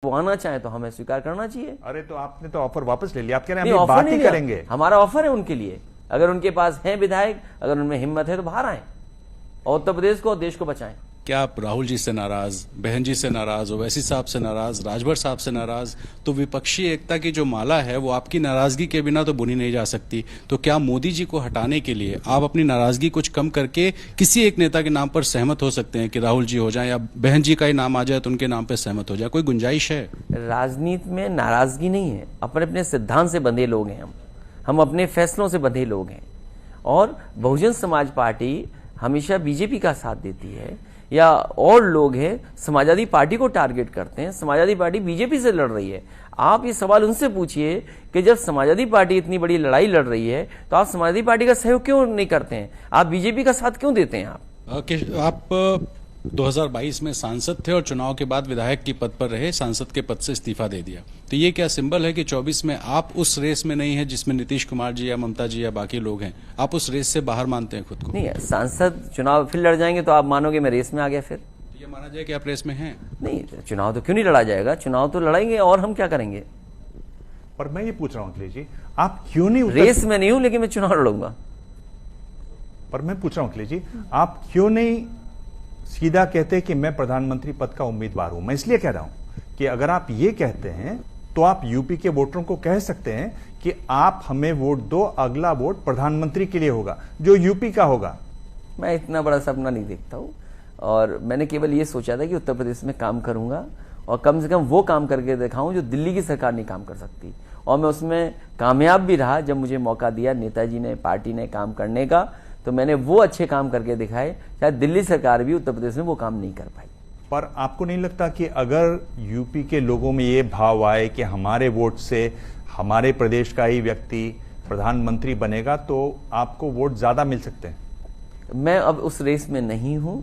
वो आना चाहे तो हमें स्वीकार करना चाहिए। अरे तो आपने तो ऑफर वापस ले लिया, आप कह रहे हैं हम बात ही करेंगे। हमारा ऑफर है उनके लिए, अगर उनके पास है विधायक, अगर उनमें हिम्मत है तो बाहर आए और उत्तर प्रदेश को और देश को बचाएं। क्या आप राहुल जी से नाराज, बहन जी से नाराज, ओवैसी साहब से नाराज, राजभर साहब से नाराज, तो विपक्षी एकता की जो माला है वो आपकी नाराजगी के बिना तो बुनी नहीं जा सकती। तो क्या मोदी जी को हटाने के लिए आप अपनी नाराजगी कुछ कम करके किसी एक नेता के नाम पर सहमत हो सकते हैं कि राहुल जी हो जाएं, या बहन जी का ही नाम आ जाए तो उनके नाम पर सहमत हो जाए? कोई गुंजाइश है? राजनीति में नाराजगी नहीं है, अपने अपने सिद्धांत से बंधे लोग हैं हम अपने फैसलों से बंधे लोग हैं। और बहुजन समाज पार्टी हमेशा बीजेपी का साथ देती है, या और लोग हैं समाजवादी पार्टी को टारगेट करते हैं, समाजवादी पार्टी बीजेपी से लड़ रही है। आप ये सवाल उनसे पूछिए कि जब समाजवादी पार्टी इतनी बड़ी लड़ाई लड़ रही है तो आप समाजवादी पार्टी का सहयोग क्यों नहीं करते हैं, आप बीजेपी का साथ क्यों देते हैं? आप 2022 में सांसद थे और चुनाव के बाद विधायक की पद पर रहे, सांसद के पद से इस्तीफा दे दिया, तो ये क्या सिंबल है कि 24 में आप उस रेस में नहीं है जिसमें नीतीश कुमार जी या ममता जी या बाकी लोग हैं? आप उस रेस से बाहर मानते हैं खुद को? नहीं, सांसद चुनाव फिर लड़ जाएंगे तो आप मानोगे मैं रेस में आ गया, फिर ये माना जाए कि आप रेस में हैं? नहीं, चुनाव तो क्यों नहीं लड़ा जाएगा, चुनाव तो लड़ाएंगे और हम क्या करेंगे। पर मैं ये पूछ रहा हूं अखिलेश जी, आप क्यों नहीं रेस में नहीं हूं लेकिन मैं चुनाव लड़ूंगा। पर मैं पूछ रहा हूं अखिलेश जी, आप क्यों नहीं सीधा कहते कि मैं प्रधानमंत्री पद का उम्मीदवार हूं? मैं इसलिए कह रहा हूं कि अगर आप ये कहते हैं तो आप यूपी के वोटरों को कह सकते हैं कि आप हमें वोट दो, अगला वोट प्रधानमंत्री के लिए होगा जो यूपी का होगा। मैं इतना बड़ा सपना नहीं देखता हूं, और मैंने केवल ये सोचा था कि उत्तर प्रदेश में काम करूंगा और कम से कम वो काम करके दिखाऊं जो दिल्ली की सरकार नहीं काम कर सकती, और मैं उसमें कामयाब भी रहा। जब मुझे मौका दिया नेताजी ने, पार्टी ने काम करने का, तो मैंने वो अच्छे काम करके दिखाए, शायद दिल्ली सरकार भी उत्तर प्रदेश में वो काम नहीं कर पाई। पर आपको नहीं लगता कि अगर यूपी के लोगों में ये भाव आए कि हमारे वोट से हमारे प्रदेश का ही व्यक्ति प्रधानमंत्री बनेगा तो आपको वोट ज्यादा मिल सकते हैं? मैं अब उस रेस में नहीं हूं,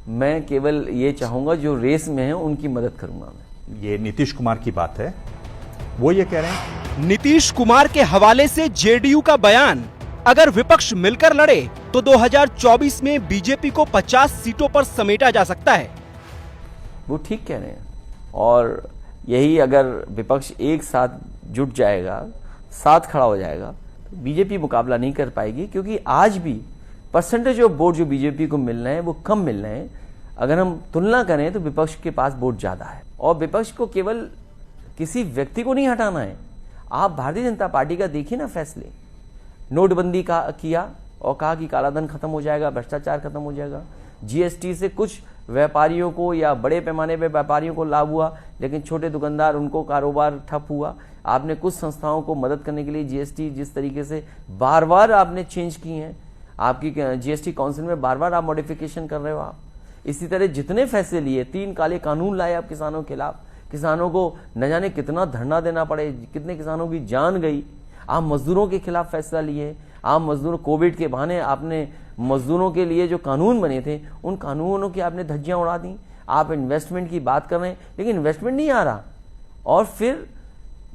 मैं केवल ये चाहूंगा जो रेस में है उनकी मदद करूंगा। मैं ये नीतीश कुमार की बात है, वो ये कह रहे हैं। नीतीश कुमार के हवाले से जेडीयू का बयान, अगर विपक्ष मिलकर लड़े तो 2024 में बीजेपी को 50 सीटों पर समेटा जा सकता है। वो ठीक कह रहे हैं, और यही अगर विपक्ष एक साथ जुट जाएगा, साथ खड़ा हो जाएगा, तो बीजेपी मुकाबला नहीं कर पाएगी, क्योंकि आज भी परसेंटेज ऑफ वोट जो बीजेपी को मिल रहे हैं वो कम मिल रहे हैं। अगर हम तुलना करें तो विपक्ष के पास वोट ज्यादा है, और विपक्ष को केवल किसी व्यक्ति को नहीं हटाना है। आप भारतीय जनता पार्टी का देखिए ना फैसले, नोटबंदी का किया और कहा कि कालाधन खत्म हो जाएगा, भ्रष्टाचार खत्म हो जाएगा। जीएसटी से कुछ व्यापारियों को या बड़े पैमाने पे व्यापारियों को लाभ हुआ, लेकिन छोटे दुकानदार, उनको कारोबार ठप हुआ। आपने कुछ संस्थाओं को मदद करने के लिए जीएसटी जिस तरीके से बार बार आपने चेंज की है, आपकी जीएसटी काउंसिल में बार बार आप मॉडिफिकेशन कर रहे हो आप। इसी तरह जितने फैसले लिए, 3 काले कानून लाए आप किसानों के खिलाफ, किसानों को न जाने कितना धरना देना पड़े, कितने किसानों की जान गई। आप मजदूरों के खिलाफ फैसला लिए, आप मजदूरों, कोविड के बहाने आपने मजदूरों के लिए जो कानून बने थे उन कानूनों की आपने धज्जियां उड़ा दी। आप इन्वेस्टमेंट की बात कर रहे हैं लेकिन इन्वेस्टमेंट नहीं आ रहा, और फिर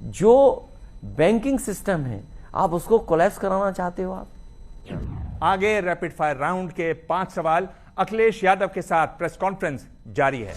जो बैंकिंग सिस्टम है आप उसको कोलैप्स कराना चाहते हो आप। आगे रैपिड फायर राउंड के 5 सवाल अखिलेश यादव के साथ प्रेस कॉन्फ्रेंस जारी है।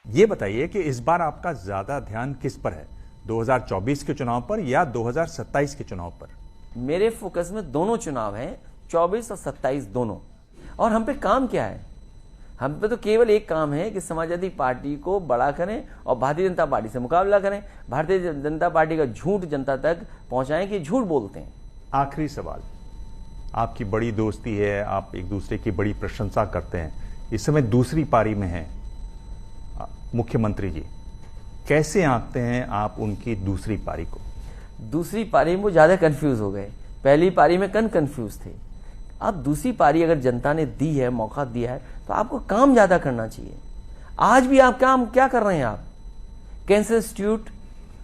ये बताइए कि इस बार आपका ज्यादा ध्यान किस पर है, 2024 के चुनाव पर या 2027 के चुनाव पर? मेरे फोकस में दोनों चुनाव हैं, 24 और 27 दोनों। और हम पे काम क्या है? हम पे तो केवल एक काम है कि समाजवादी पार्टी को बड़ा करें और भारतीय जनता पार्टी से मुकाबला करें, भारतीय जनता पार्टी का झूठ जनता तक पहुंचाएं कि झूठ बोलते हैं। आखिरी सवाल, आपकी बड़ी दोस्ती है, आप एक दूसरे की बड़ी प्रशंसा करते हैं, इस समय दूसरी पारी में हैं मुख्यमंत्री जी, कैसे आंकते हैं आप उनकी दूसरी पारी को? दूसरी पारी में वो ज्यादा कंफ्यूज हो गए, पहली पारी में कंफ्यूज थे। अब दूसरी पारी अगर जनता ने दी है, मौका दिया है, तो आपको काम ज्यादा करना चाहिए। आज भी आप काम क्या कर रहे हैं? आप कैंसर इंस्टीट्यूट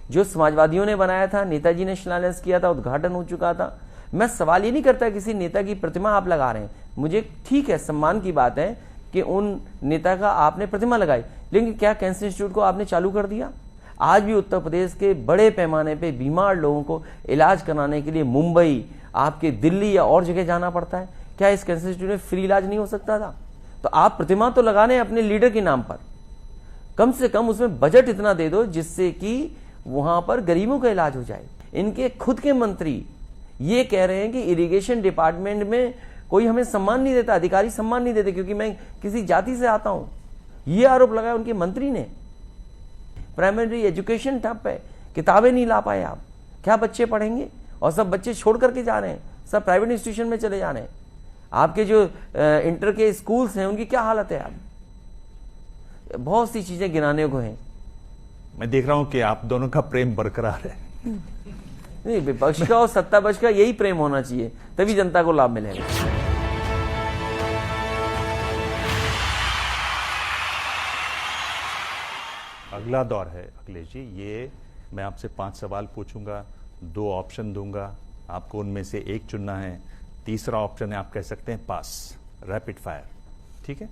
जो समाजवादियों ने बनाया था, नेताजी ने शिलान्यास किया था, उद्घाटन हो चुका था। मैं सवाल ये नहीं करता किसी नेता की प्रतिमा आप लगा रहे हैं, मुझे ठीक है, सम्मान की बात है कि उन नेता का आपने प्रतिमा लगाई, लेकिन क्या कैंसर इंस्टीट्यूट को आपने चालू कर दिया? आज भी उत्तर प्रदेश के बड़े पैमाने पे बीमार लोगों को इलाज कराने के लिए मुंबई, आपके दिल्ली या और जगह जाना पड़ता है। क्या इस कैंसर इंस्टीट्यूट में फ्री इलाज नहीं हो सकता था? तो आप प्रतिमा तो लगा रहे हैं अपने लीडर के नाम पर, कम से कम उसमें बजट इतना दे दो जिससे कि वहां पर गरीबों का इलाज हो जाए। इनके खुद के मंत्री ये कह रहे हैं कि इरिगेशन डिपार्टमेंट में कोई हमें सम्मान नहीं देता, अधिकारी सम्मान नहीं देते क्योंकि मैं किसी जाति से आता हूं। ये आरोप लगाया उनके मंत्री ने। प्राइमरी एजुकेशन ठप है, किताबें नहीं ला पाए आप, क्या बच्चे पढ़ेंगे? और सब बच्चे छोड़ करके जा रहे हैं, सब प्राइवेट इंस्टीट्यूशन में चले जा रहे हैं। आपके जो इंटर के स्कूल्स हैं उनकी क्या हालत है? आप बहुत सी चीजें गिनाने को हैं। मैं देख रहा हूं कि आप दोनों का प्रेम बरकरार है। नहीं, विपक्ष का और सत्ता पक्ष का यही प्रेम होना चाहिए, तभी जनता को लाभ मिलेगा। अगला दौर है अखिलेश जी, ये मैं आपसे 5 सवाल पूछूंगा, 2 ऑप्शन दूंगा, आपको उनमें से एक चुनना है। तीसरा ऑप्शन है, आप कह सकते हैं पास, रैपिड फायर, ठीक है?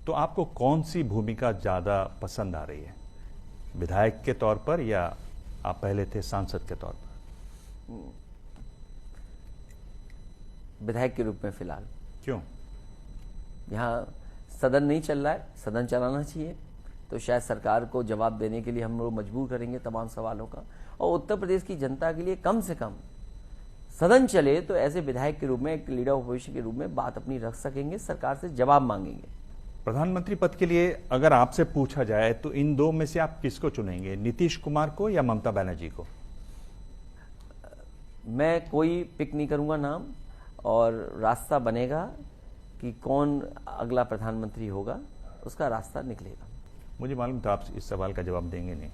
तो आपको कौन सी भूमिका ज्यादा पसंद आ रही है, विधायक के तौर पर या आप पहले थे सांसद के तौर पर? विधायक के रूप में फिलहाल। क्यों? यहाँ सदन नहीं चल रहा है, सदन चलाना चाहिए, तो शायद सरकार को जवाब देने के लिए हम लोग मजबूर करेंगे तमाम सवालों का। और उत्तर प्रदेश की जनता के लिए कम से कम सदन चले तो ऐसे विधायक के रूप में, एक लीडर ऑपोजिशन के रूप में बात अपनी रख सकेंगे, सरकार से जवाब मांगेंगे। प्रधानमंत्री पद के लिए अगर आपसे पूछा जाए तो इन 2 में से आप किसको चुनेंगे, नीतीश कुमार को या ममता बनर्जी को? मैं कोई पिक नहीं करूंगा नाम, और रास्ता बनेगा कि कौन अगला प्रधानमंत्री होगा, उसका रास्ता निकलेगा। मुझे मालूम था आप इस सवाल का जवाब देंगे नहीं।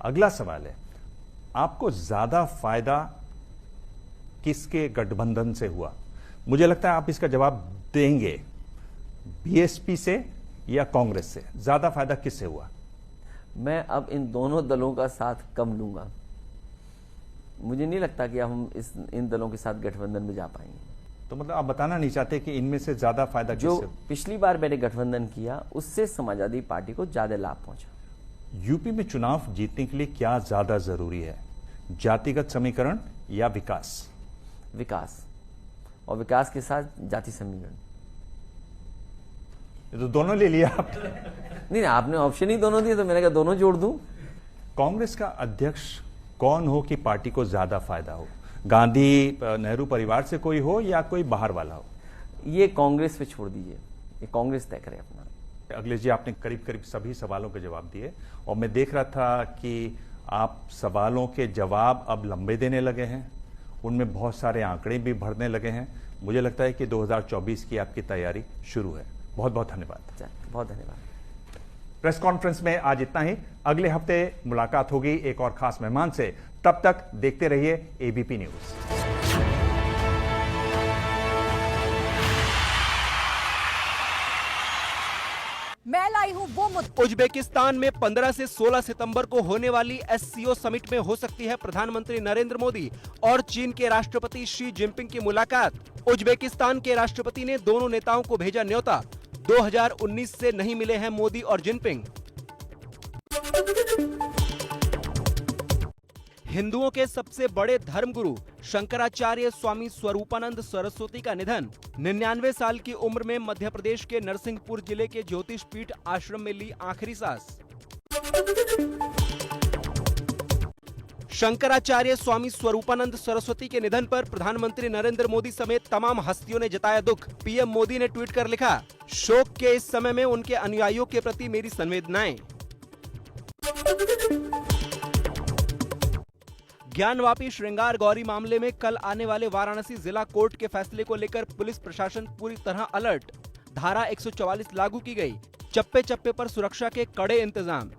अगला सवाल है, आपको ज्यादा फायदा किसके गठबंधन से हुआ? मुझे लगता है आप इसका जवाब देंगे, बीएसपी से या कांग्रेस से ज्यादा फायदा किससे हुआ? मैं अब इन दोनों दलों का साथ कम लूंगा। मुझे नहीं लगता कि हम इन दलों के साथ गठबंधन में जा पाएंगे। तो मतलब आप बताना नहीं चाहते कि इनमें से ज्यादा फायदा जो किससे? पिछली बार मैंने गठबंधन किया उससे समाजवादी पार्टी को ज्यादा लाभ पहुंचा। यूपी में चुनाव जीतने के लिए क्या ज्यादा जरूरी है, जातिगत समीकरण या विकास? विकास, और विकास के साथ जाति समीकरण। ये तो दोनों ले लिया आप। नहीं, आपने ऑप्शन ही दोनों दिए तो मैंने कहा दोनों जोड़ दूं। कांग्रेस का अध्यक्ष कौन हो कि पार्टी को ज्यादा फायदा हो, गांधी नेहरू परिवार से कोई हो या कोई बाहर वाला हो? ये कांग्रेस पे छोड़ दीजिए, ये कांग्रेस तय करे अपना। अखिलेश जी, आपने करीब करीब सभी सवालों के जवाब दिए और मैं देख रहा था कि आप सवालों के जवाब अब लंबे देने लगे हैं, उनमें बहुत सारे आंकड़े भी भरने लगे हैं। मुझे लगता है कि 2024 की आपकी तैयारी शुरू है। बहुत बहुत धन्यवाद। बहुत धन्यवाद। प्रेस कॉन्फ्रेंस में आज इतना ही। अगले हफ्ते मुलाकात होगी एक और खास मेहमान से। तब तक देखते रहिए एबीपी न्यूज। मैं लाई हूं वो मुद्दा। उज्बेकिस्तान में 15 से 16 सितंबर को होने वाली एससीओ समिट में हो सकती है प्रधानमंत्री नरेंद्र मोदी और चीन के राष्ट्रपति शी जिनपिंग की मुलाकात। उज्बेकिस्तान के राष्ट्रपति ने दोनों नेताओं को भेजा न्योता। 2019 से नहीं मिले हैं मोदी और जिनपिंग। हिंदुओं के सबसे बड़े धर्मगुरु शंकराचार्य स्वामी स्वरूपानंद सरस्वती का निधन। 99 साल की उम्र में मध्य प्रदेश के नरसिंहपुर जिले के ज्योतिष पीठ आश्रम में ली आखिरी सांस। शंकराचार्य स्वामी स्वरूपानंद सरस्वती के निधन पर प्रधानमंत्री नरेंद्र मोदी समेत तमाम हस्तियों ने जताया दुख। पीएम मोदी ने ट्वीट कर लिखा, शोक के इस समय में उनके अनुयायियों के प्रति मेरी संवेदनाएं। ज्ञानवापी श्रृंगार गौरी मामले में कल आने वाले वाराणसी जिला कोर्ट के फैसले को लेकर पुलिस प्रशासन पूरी तरह अलर्ट। धारा 144 लागू की गई। चप्पे चप्पे पर सुरक्षा के कड़े इंतजाम।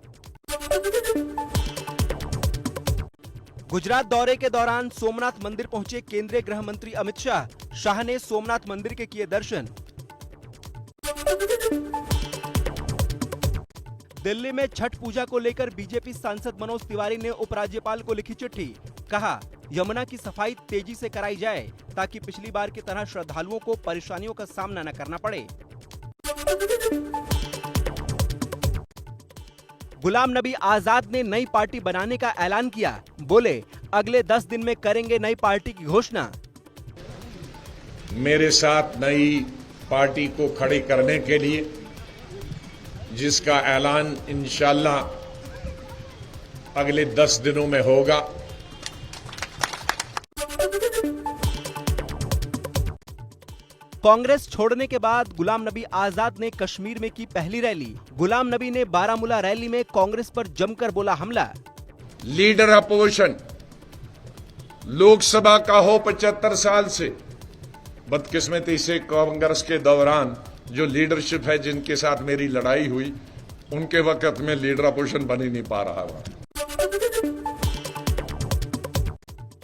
गुजरात दौरे के दौरान सोमनाथ मंदिर पहुंचे केंद्रीय गृह मंत्री अमित शाह। शाह ने सोमनाथ मंदिर के किए दर्शन। दिल्ली में छठ पूजा को लेकर बीजेपी सांसद मनोज तिवारी ने उपराज्यपाल को लिखी चिट्ठी। कहा, यमुना की सफाई तेजी से कराई जाए ताकि पिछली बार की तरह श्रद्धालुओं को परेशानियों का सामना न करना पड़े। गुलाम नबी आजाद ने नई पार्टी बनाने का ऐलान किया। बोले, अगले 10 दिन में करेंगे नई पार्टी की घोषणा। मेरे साथ नई पार्टी को खड़ी करने के लिए, जिसका ऐलान इंशाअल्लाह अगले 10 दिनों में होगा। कांग्रेस छोड़ने के बाद गुलाम नबी आजाद ने कश्मीर में की पहली रैली। गुलाम नबी ने बारामूला रैली में कांग्रेस पर जमकर बोला हमला। लीडर अपोजिशन लोकसभा का हो 75 साल से, बदकिस्मती से कांग्रेस के दौरान जो लीडरशिप है, जिनके साथ मेरी लड़ाई हुई, उनके वक्त में लीडर अपोजिशन बन ही नहीं पा रहा था।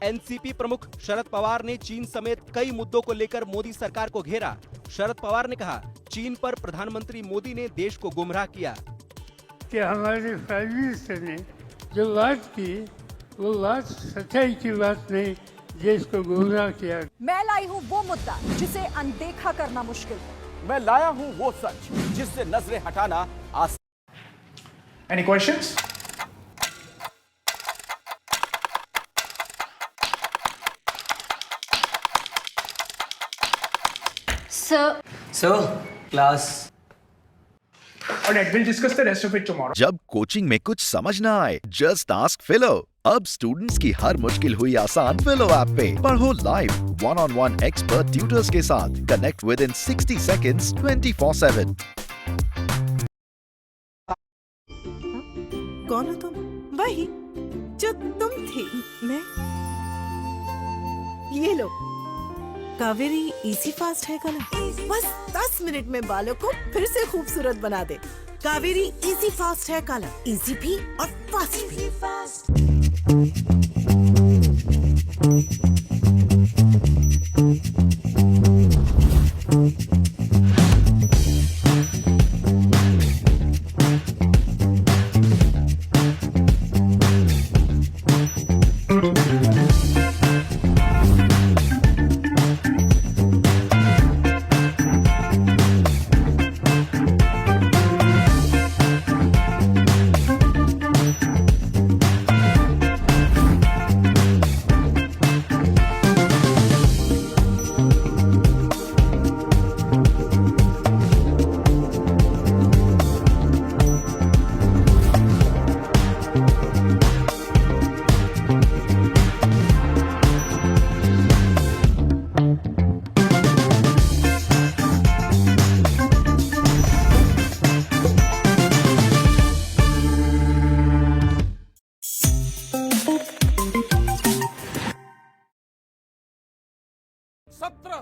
एनसीपी प्रमुख शरद पवार ने चीन समेत कई मुद्दों को लेकर मोदी सरकार को घेरा। शरद पवार ने कहा, चीन पर प्रधानमंत्री मोदी ने देश को गुमराह किया। कि हमारे प्राइम मिनिस्टर ने जो बात की वो बात सच्चाई की बात नहीं, देश को गुमराह किया। मैं लाई हूँ वो मुद्दा जिसे अनदेखा करना मुश्किल है। मैं लाया हूं वो सच जिससे नजरें हटाना आसान। Any questions? Sir, class. Alright, we'll discuss the rest of it tomorrow. जब कोचिंग में कुछ समझ ना आए, जस्ट आस्क फिलो। अब स्टूडेंट्स की हर मुश्किल हुई आसान फिलो ऐप पे। पढ़ो लाइव 1-on-1 एक्सपर्ट ट्यूटर्स के साथ। Connect with in 60 seconds 24/7। कौन हो तुम? वही जो तुम थी। मैं ये लो, Kaveri easy fast hair colour. बस 10 मिनट में बालों को फिर से खूबसूरत बना दे। Kaveri easy fast hair colour, easy भी और फास्ट भी।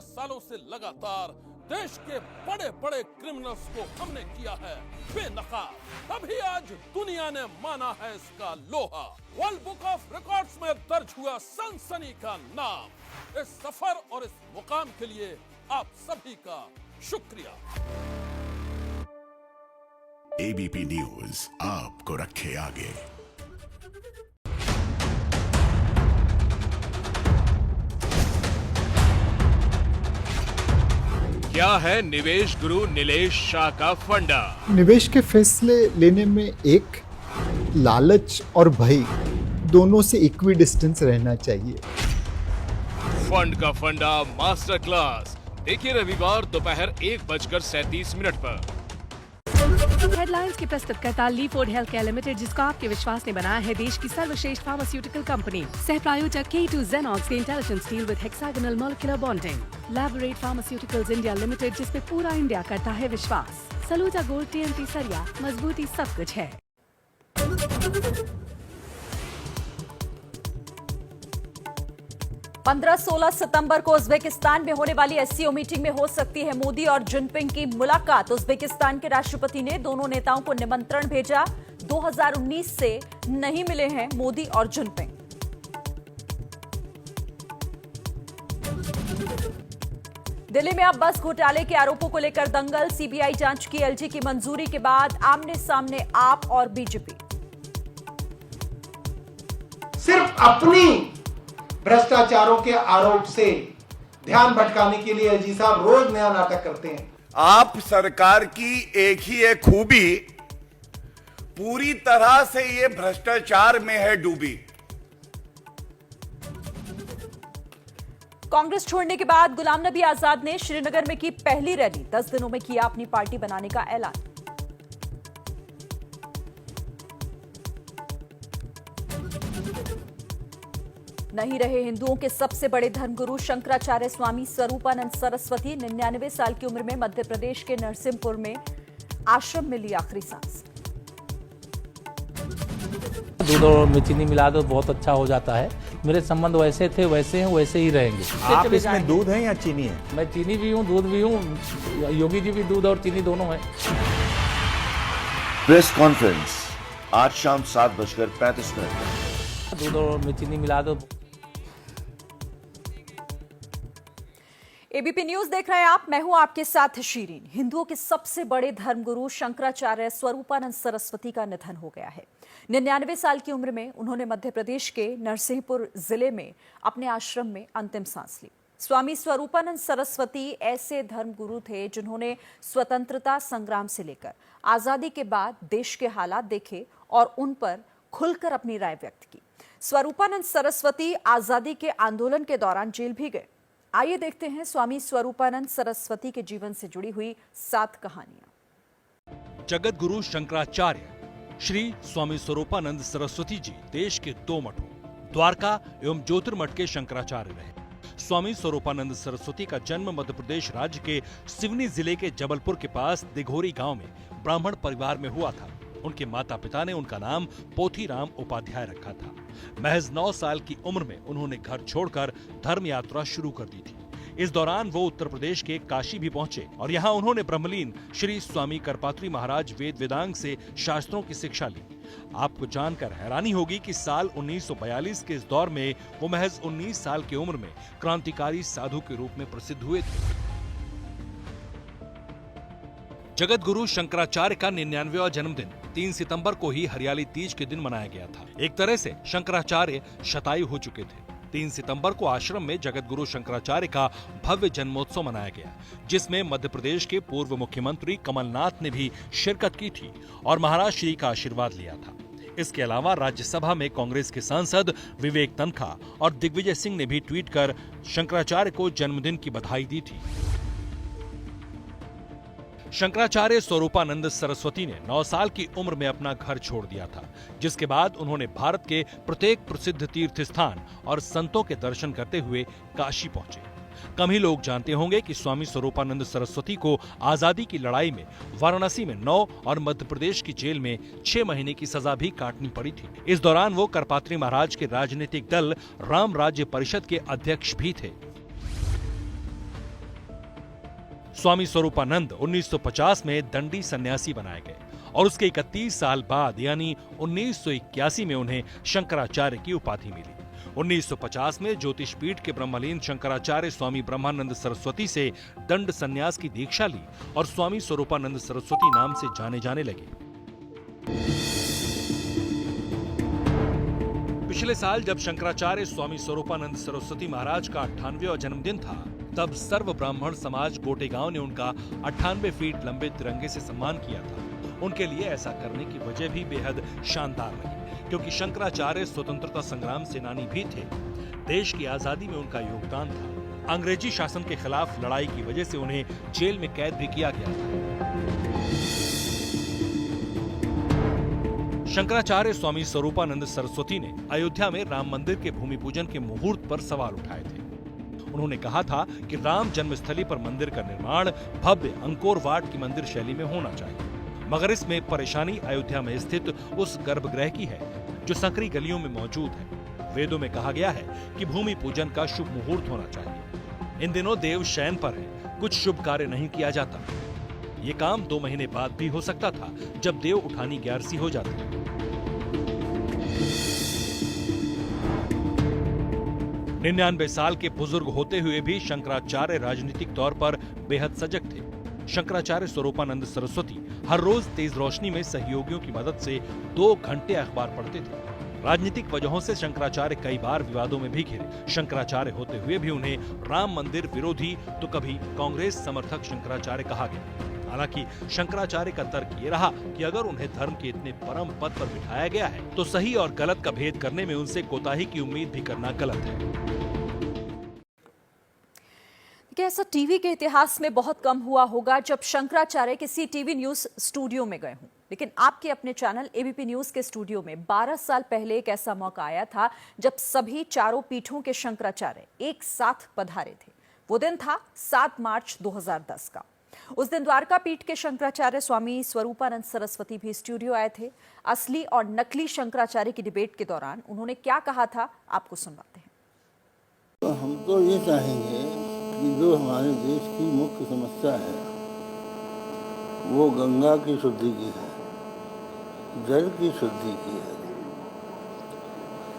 सालों से लगातार देश के बड़े बड़े क्रिमिनल्स को हमने किया है बेनकाब। तभी आज दुनिया ने माना है इसका लोहा। वर्ल्ड बुक ऑफ रिकॉर्ड्स में दर्ज हुआ सनसनी का नाम। इस सफर और इस मुकाम के लिए आप सभी का शुक्रिया। एबीपी न्यूज आपको रखे आगे। क्या है निवेश गुरु नीलेश शाह का फंडा? निवेश के फैसले लेने में एक लालच और भय दोनों से इक्वी डिस्टेंस रहना चाहिए। फंड का फंडा मास्टर क्लास देखिए रविवार दोपहर 1:37 पर। हेडलाइंस के प्रस्तुतकर्ता ली फूड हेल्थ केयर लिमिटेड, जिसको आपके विश्वास ने बनाया है देश की सर्वश्रेष्ठ फार्मास्यूटिकल कंपनी। सह प्रायोजक K2 Xenox के intelligence deal with hexagonal molecular bonding. Laborate pharmaceuticals India limited, जिसपे पूरा इंडिया करता है विश्वास। सलूजा गोल्ड TNT सरिया, मजबूती सब कुछ है। 15-16 सितंबर को उज्बेकिस्तान में होने वाली SCO मीटिंग में हो सकती है मोदी और जिनपिंग की मुलाकात। उज्बेकिस्तान के राष्ट्रपति ने दोनों नेताओं को निमंत्रण भेजा। 2019 से नहीं मिले हैं मोदी और जिनपिंग। दिल्ली में अब बस घोटाले के आरोपों को लेकर दंगल। CBI जांच की LG की मंजूरी के बाद आमने सामने आप और बीजेपी। सिर्फ अपनी भ्रष्टाचारों के आरोप से ध्यान भटकाने के लिए एलजी साहब रोज नया नाटक करते हैं। आप सरकार की एक ही एक खूबी, पूरी तरह से ये भ्रष्टाचार में है डूबी। कांग्रेस छोड़ने के बाद गुलाम नबी आजाद ने श्रीनगर में की पहली रैली। 10 दिनों में किया अपनी पार्टी बनाने का ऐलान। नहीं रहे हिंदुओं के सबसे बड़े धर्मगुरु शंकराचार्य स्वामी स्वरूपानंद सरस्वती। 99 साल की उम्र में मध्य प्रदेश के नरसिंहपुर में आश्रम में ली आखिरी सांस। दूध और में चीनी मिला दो, बहुत अच्छा हो जाता है। मेरे संबंध वैसे थे, वैसे हैं, वैसे ही रहेंगे। आप इसमें दूध है या चीनी है? मैं चीनी भी हूँ, दूध भी हूँ। योगी जी भी दूध और चीनी दोनों है। प्रेस कॉन्फ्रेंस आज शाम 7:35 दूध और में चीनी मिला दो। एबीपी न्यूज देख रहे हैं आप, मैं हूं आपके साथ शीरीन। हिंदुओं के सबसे बड़े धर्मगुरु शंकराचार्य स्वरूपानंद सरस्वती का निधन हो गया है। 99 साल की उम्र में उन्होंने मध्य प्रदेश के नरसिंहपुर जिले में अपने आश्रम में अंतिम सांस ली। स्वामी स्वरूपानंद सरस्वती ऐसे धर्मगुरु थे जिन्होंने स्वतंत्रता संग्राम से लेकर आजादी के बाद देश के हालात देखे और उन पर खुलकर अपनी राय व्यक्त की। स्वरूपानंद सरस्वती आजादी के आंदोलन के दौरान जेल भी गए। आइए देखते हैं स्वामी स्वरूपानंद सरस्वती के जीवन से जुड़ी हुई 7 कहानियां। जगत गुरु शंकराचार्य श्री स्वामी स्वरूपानंद सरस्वती जी देश के 2 मठों द्वारका एवं ज्योतिर्मठ के शंकराचार्य रहे। स्वामी स्वरूपानंद सरस्वती का जन्म मध्य प्रदेश राज्य के सिवनी जिले के जबलपुर के पास दिघोरी गांव में ब्राह्मण परिवार में हुआ था। उनके माता पिता ने उनका नाम पोथीराम उपाध्याय रखा था। महज 9 साल की उम्र में उन्होंने घर छोड़कर धर्म यात्रा शुरू कर दी थी। इस दौरान वो उत्तर प्रदेश के काशी भी पहुंचे और यहाँ उन्होंने ब्रह्मलीन श्री स्वामी करपात्री महाराज वेद वेदांग से शास्त्रों की शिक्षा ली। आपको जानकर हैरानी होगी कि साल 1942 के इस दौर में वो महज 19 साल की उम्र में क्रांतिकारी साधु के रूप में प्रसिद्ध हुए थे। जगत गुरु शंकराचार्य का 99वां जन्मदिन 3 सितंबर को ही हरियाली तीज के दिन मनाया गया था। एक तरह से शंकराचार्य शतायु हो चुके थे। 3 सितंबर को आश्रम में जगत गुरु शंकराचार्य का भव्य जन्मोत्सव मनाया गया, जिसमें मध्य प्रदेश के पूर्व मुख्यमंत्री कमलनाथ ने भी शिरकत की थी और महाराज श्री का आशीर्वाद लिया था। इसके अलावा राज्यसभा में कांग्रेस के सांसद विवेक तनखा और दिग्विजय सिंह ने भी ट्वीट कर शंकराचार्य को जन्मदिन की बधाई दी थी। शंकराचार्य स्वरूपानंद सरस्वती ने 9 साल की उम्र में अपना घर छोड़ दिया था, जिसके बाद उन्होंने भारत के प्रत्येक प्रसिद्ध तीर्थ स्थान और संतों के दर्शन करते हुए काशी पहुंचे। कम ही लोग जानते होंगे कि स्वामी स्वरूपानंद सरस्वती को आजादी की लड़ाई में वाराणसी में 9 और मध्य प्रदेश की जेल में 6 महीने की सजा भी काटनी पड़ी थी। इस दौरान वो करपात्री महाराज के राजनीतिक दल राम राज्य परिषद के अध्यक्ष भी थे। स्वामी स्वरूपानंद 1950 में दंडी सन्यासी बनाए गए और उसके 31 साल बाद यानी 1981 में उन्हें शंकराचार्य की उपाधि मिली। 1950 में ज्योतिष पीठ के ब्रह्मलीन शंकराचार्य स्वामी ब्रह्मानंद सरस्वती से दंड सन्यास की दीक्षा ली और स्वामी स्वरूपानंद सरस्वती नाम से जाने जाने लगे। पिछले साल जब शंकराचार्य स्वामी स्वरूपानंद सरस्वती महाराज का 98वां जन्मदिन था, तब सर्व ब्राह्मण समाज गोटेगांव ने उनका 98 फीट लंबे तिरंगे से सम्मान किया था। उनके लिए ऐसा करने की वजह भी बेहद शानदार रही, क्योंकि शंकराचार्य स्वतंत्रता संग्राम सेनानी भी थे। देश की आजादी में उनका योगदान था। अंग्रेजी शासन के खिलाफ लड़ाई की वजह से उन्हें जेल में कैद भी किया गया था। शंकराचार्य स्वामी स्वरूपानंद सरस्वती ने अयोध्या में राम मंदिर के भूमि पूजन के मुहूर्त पर सवाल उठाए थे। उन्होंने कहा था कि राम जन्मस्थली पर मंदिर का निर्माण भव्य अंकोर वाट की मंदिर शैली में होना चाहिए, मगर इसमें परेशानी अयोध्या में स्थित उस गर्भगृह की है जो संकरी गलियों में मौजूद है। वेदों में कहा गया है कि भूमि पूजन का शुभ मुहूर्त होना चाहिए। इन दिनों देव शयन पर है, कुछ शुभ कार्य नहीं किया जाता। ये काम 2 महीने बाद भी हो सकता था, जब देव उठानी ग्यारसी हो जाती। 99 साल के बुजुर्ग होते हुए भी शंकराचार्य राजनीतिक तौर पर बेहद सजग थे। शंकराचार्य स्वरूपानंद सरस्वती हर रोज तेज रोशनी में सहयोगियों की मदद से 2 घंटे अखबार पढ़ते थे। राजनीतिक वजहों से शंकराचार्य कई बार विवादों में भी घिरे। शंकराचार्य होते हुए भी उन्हें राम मंदिर विरोधी तो कभी कांग्रेस समर्थक शंकराचार्य कहा गया। हालांकि शंकराचार्य का तर्क ये रहा कि अगर उन्हें धर्म के इतने परम पद पर बिठाया गया है तो सही और गलत का भेद करने में उनसे कोताही की उम्मीद भी करना गलत है। ऐसा टीवी के इतिहास में बहुत कम हुआ होगा जब शंकराचार्य किसी टीवी न्यूज स्टूडियो में गए हों, लेकिन आपके अपने चैनल एबीपी न्यूज के स्टूडियो में 12 साल पहले एक ऐसा मौका आया था जब सभी चारों पीठों के शंकराचार्य एक साथ पधारे थे। वो दिन था 7 मार्च 2010 का। उस दिन द्वारका पीठ के शंकराचार्य स्वामी स्वरूपानंद सरस्वती भी स्टूडियो आए थे। असली और नकली शंकराचार्य की डिबेट के दौरान उन्होंने क्या कहा था, आपको सुनवाते हैं। तो हम तो ये चाहेंगे कि जो हमारे देश की मुख्य समस्या है वो गंगा की शुद्धि की है, जल की शुद्धि की है।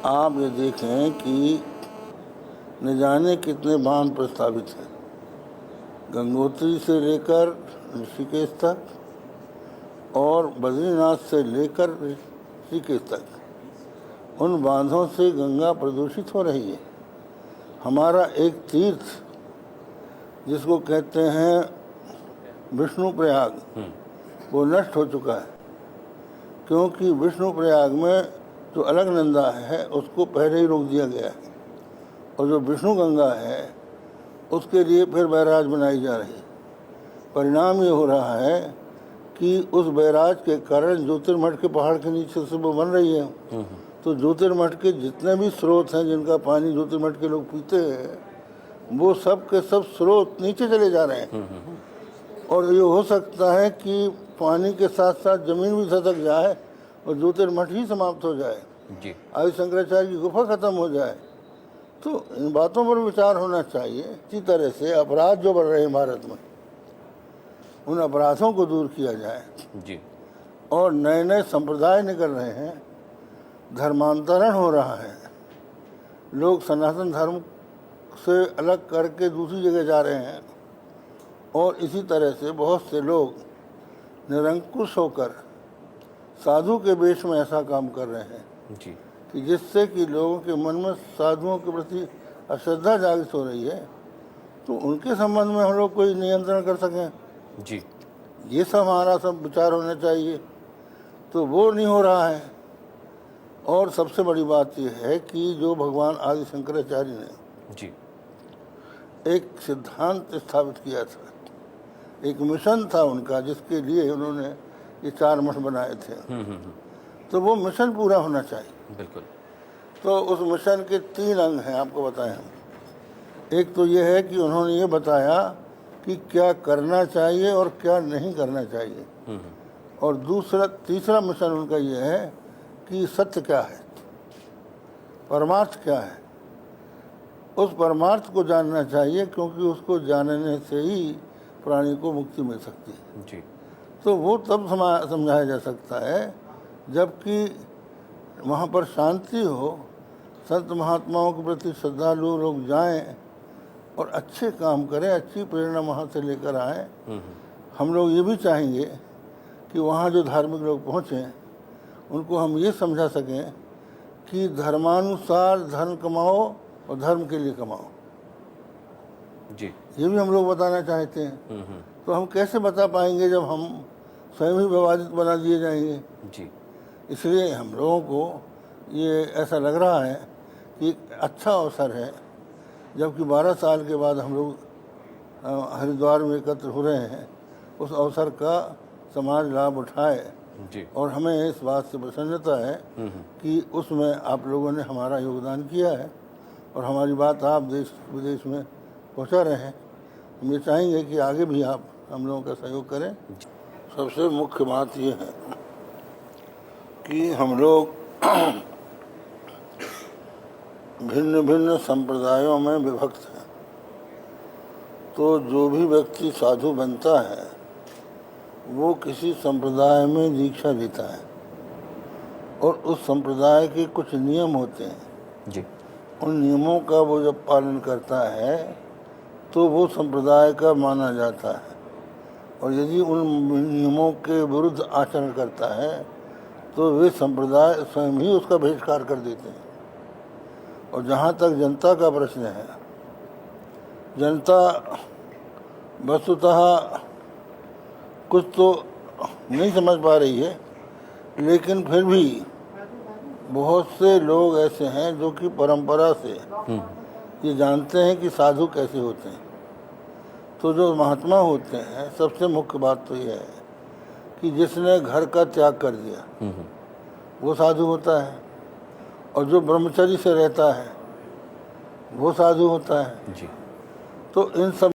आप ये देखें कि न जाने कितने बांध प्रस्तावित हैं, गंगोत्री से लेकर ऋषिकेश तक और बद्रीनाथ से लेकर ऋषिकेश तक। उन बांधों से गंगा प्रदूषित हो रही है। हमारा एक तीर्थ जिसको कहते हैं विष्णु प्रयाग, वो नष्ट हो चुका है, क्योंकि विष्णु प्रयाग में जो अलकनंदा है उसको पहले ही रोक दिया गया है, और जो विष्णु गंगा है उसके लिए फिर बैराज बनाई जा रही है। परिणाम ये हो रहा है कि उस बैराज के कारण ज्योतिर्मठ के पहाड़ के नीचे से वो बन रही है। तो ज्योतिर्मठ के जितने भी स्रोत हैं जिनका पानी ज्योतिर्मठ के लोग पीते हैं, वो सब के सब स्रोत नीचे चले जा रहे हैं। और ये हो सकता है कि पानी के साथ साथ जमीन भी खसक जाए और ज्योतिर्मठ ही समाप्त हो जाए, आदि शंकराचार्य की गुफा खत्म हो जाए। तो इन बातों पर विचार होना चाहिए। इसी तरह से अपराध जो बढ़ रहे हैं भारत में, उन अपराधों को दूर किया जाए जी। और नए नए संप्रदाय निकल रहे हैं, धर्मांतरण हो रहा है, लोग सनातन धर्म से अलग करके दूसरी जगह जा रहे हैं, और इसी तरह से बहुत से लोग निरंकुश होकर साधु के वेश में ऐसा काम कर रहे हैं जी, कि जिससे कि लोगों के मन में साधुओं के प्रति अश्रद्धा जागृत हो रही है। तो उनके संबंध में हम लोग कोई नियंत्रण कर सकें जी, ये सब हमारा सब विचार होना चाहिए। तो वो नहीं हो रहा है। और सबसे बड़ी बात यह है कि जो भगवान आदि शंकराचार्य ने जी एक सिद्धांत स्थापित किया था, एक मिशन था उनका, जिसके लिए उन्होंने ये 4 मठ बनाए थे। तो वो मिशन पूरा होना चाहिए। बिल्कुल। तो उस मिशन के 3 अंग हैं, आपको बताएं हम। एक तो ये है कि उन्होंने ये बताया कि क्या करना चाहिए और क्या नहीं करना चाहिए। और तीसरा मिशन उनका ये है कि सत्य क्या है, परमार्थ क्या है। उस परमार्थ को जानना चाहिए, क्योंकि उसको जानने से ही प्राणी को मुक्ति मिल सकती है जी। तो वो तब समझाया जा सकता है जबकि वहाँ पर शांति हो, संत महात्माओं के प्रति श्रद्धालु लोग जाएं और अच्छे काम करें, अच्छी प्रेरणा वहाँ से लेकर आएँ। हम लोग ये भी चाहेंगे कि वहाँ जो धार्मिक लोग पहुँचें उनको हम ये समझा सकें कि धर्मानुसार धर्म कमाओ और धर्म के लिए कमाओ जी। ये भी हम लोग बताना चाहते हैं। तो हम कैसे बता पाएंगे जब हम स्वयं ही विवादित बना दिए जाएंगे जी। इसलिए हम लोगों को ये ऐसा लग रहा है कि अच्छा अवसर है, जबकि 12 साल के बाद हम लोग हरिद्वार में एकत्र हो रहे हैं, उस अवसर का समाज लाभ उठाए जी। और हमें इस बात से प्रसन्नता है कि उसमें आप लोगों ने हमारा योगदान किया है और हमारी बात आप देश विदेश में पहुंचा रहे हैं। हम ये चाहेंगे कि आगे भी आप हम लोगों का सहयोग करें। सबसे मुख्य बात ये है कि हम लोग भिन्न भिन्न संप्रदायों में विभक्त हैं, तो जो भी व्यक्ति साधु बनता है वो किसी संप्रदाय में दीक्षा लेता है और उस संप्रदाय के कुछ नियम होते हैं जी। उन नियमों का वो जब पालन करता है तो वो संप्रदाय का माना जाता है, और यदि उन नियमों के विरुद्ध आचरण करता है तो वे संप्रदाय स्वयं ही उसका बहिष्कार कर देते हैं। और जहाँ तक जनता का प्रश्न है, जनता वस्तुतः कुछ तो नहीं समझ पा रही है, लेकिन फिर भी बहुत से लोग ऐसे हैं जो कि परंपरा से ये जानते हैं कि साधु कैसे होते हैं। तो जो महात्मा होते हैं, सबसे मुख्य बात तो ये है कि जिसने घर का त्याग कर दिया वो साधु होता है, और जो ब्रह्मचर्य से रहता है वो साधु होता है। जी। तो इन सब